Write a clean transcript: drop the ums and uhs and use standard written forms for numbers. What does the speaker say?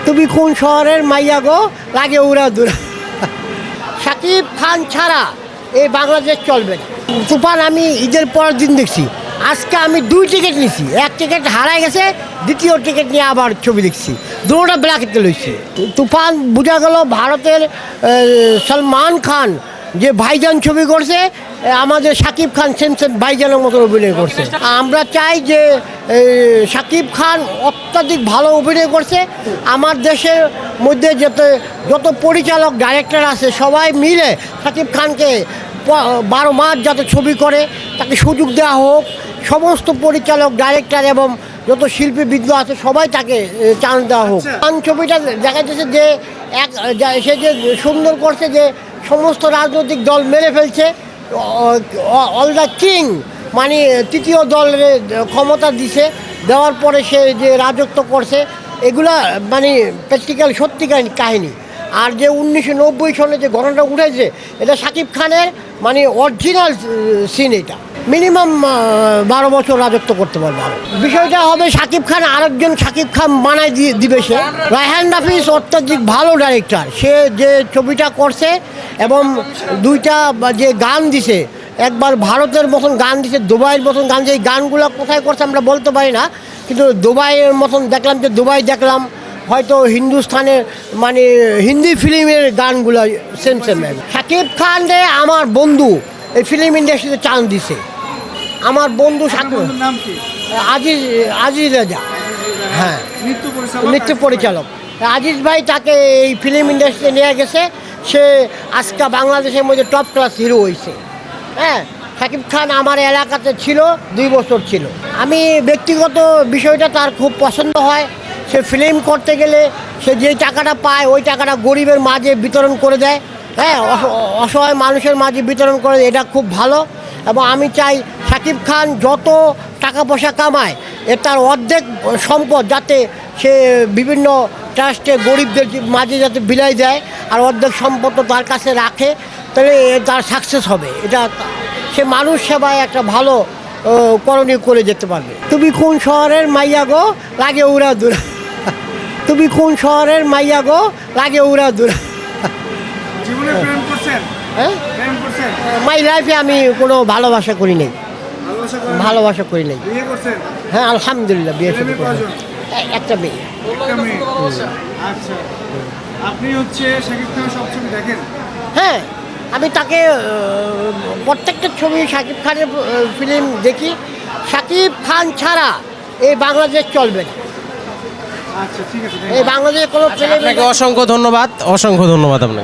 তুমি কোন শহরের মাইয়া গো, লাগে উড়া দুরা। শাকিব খান ছাড়া এই বাংলাদেশ চলবে না। তুফান আমি ঈদের পরের দিন দেখছি, আজকে আমি 2 টিকিট নিছি, 1 টিকিট হারাই গেছে, দ্বিতীয় টিকিট নিয়ে আবার ছবি দেখছি, দুটোটা ব্ল্যাকেতে লইছি। তুফান বোঝা গেল ভারতের সলমান খান যে ভাইজান ছবি করছে, আমাদের শাকিব খান সেম ভাইজানের মতো অভিনয় করছে। আমরা চাই যে শাকিব খান অত্যাধিক ভালো অভিনয় করছে। আমার দেশের মধ্যে যত পরিচালক ডাইরেক্টর আছে সবাই মিলে শাকিব খানকে 12 মাস যাতে ছবি করে তাকে সুযোগ দেওয়া হোক। সমস্ত পরিচালক ডাইরেক্টর এবং যত শিল্পীবৃন্দ আছে সবাই তাকে চান্স দেওয়া হোক। খান ছবিটা দেখা যাচ্ছে যে সে যে সুন্দর করছে, যে সমস্ত রাজনৈতিক দল মেরে ফেলছে, অল দ্য কিং মানে তৃতীয় দলের ক্ষমতা দিছে, দেওয়ার পরে সে যে রাজত্ব করছে, এগুলা মানে প্র্যাকটিক্যাল সত্যিকার কাহিনী। আর যে 1990 সালে যে ঘটনাটা উঠেছে, এটা শাকিব খানের মানে অরিজিনাল সিন। এটা মিনিমাম 12 বছর রাজত্ব করতে পারবে। বিষয়টা হবে শাকিব খান আরেকজন শাকিব খান বানায় দিবে সে। রায়হান রাফি অত্যাধিক ভালো ডাইরেক্টর, সে যে ছবিটা করছে এবং 2টা যে গান দিছে, একবার ভারতের মতন গান দিছে, দুবাইয়ের মতন গান দিছে। এই গানগুলো কোথায় করছে আমরা বলতে পারি না, কিন্তু দুবাইয়ের মতন দেখলাম, যে দুবাই দেখলাম, হয়তো হিন্দুস্তানের মানে হিন্দি ফিল্মের গানগুলো সেম। শাকিব খান রে আমার বন্ধু এই ফিল্ম ইন্ডাস্ট্রিতে চান্স দিছে। আমার বন্ধু আজিজ রাজা, হ্যাঁ, নৃত্য পরিচালক আজিজ ভাই, তাকে এই ফিল্ম ইন্ডাস্ট্রিতে নিয়ে গেছে। সে আজকে বাংলাদেশের মধ্যে টপ ক্লাস হিরো হয়েছে। হ্যাঁ, শাকিব খান আমার এলাকাতে ছিল, 2 বছর ছিল। আমি ব্যক্তিগত বিষয়টা তার খুব পছন্দ হয়। সে ফিল্ম করতে গেলে সে যে টাকাটা পায় ওই টাকাটা গরিবের মাঝে বিতরণ করে দেয়। হ্যাঁ, অসহায় মানুষের মাঝে বিতরণ করে, এটা খুব ভালো। এবং আমি চাই শাকিব খান যত টাকা পয়সা কামায় তার অর্ধেক সম্পদ যাতে সে বিভিন্ন ট্রাস্টে গরিবদের মাঝে যাতে বিলাই দেয়, আর অর্ধেক সম্পদ তার কাছে রাখে, তাহলে তার সাকসেস হবে। এটা সে মানুষ সেবায় একটা ভালো করণীয় করে যেতে পারবে। তুমি কোন শহরের মাইয়া গো, লাগে উড়া দুরা। তুমি কোন শহরের মাইয়া গো, লাগে উড়া দুরা। হ্যাঁ, মাই লাইফে আমি কোনো ভালোবাসা করি নাই। হ্যাঁ, আলহামদুলিল্লাহ বিয়ে শুরু করেছি, একটা মেয়ে। আচ্ছা, আপনি হচ্ছে শাকিব খানের সব ছবি দেখেন? হ্যাঁ, আমি তাকে প্রত্যেকটা ছবি শাকিব খানের ফিল্ম দেখি। শাকিব খান ছাড়া এই বাংলাদেশ চলবে না। আচ্ছা, ঠিক আছে, এই বাংলাদেশে কোনো আপনাকে অসংখ্য ধন্যবাদ আপনাকে।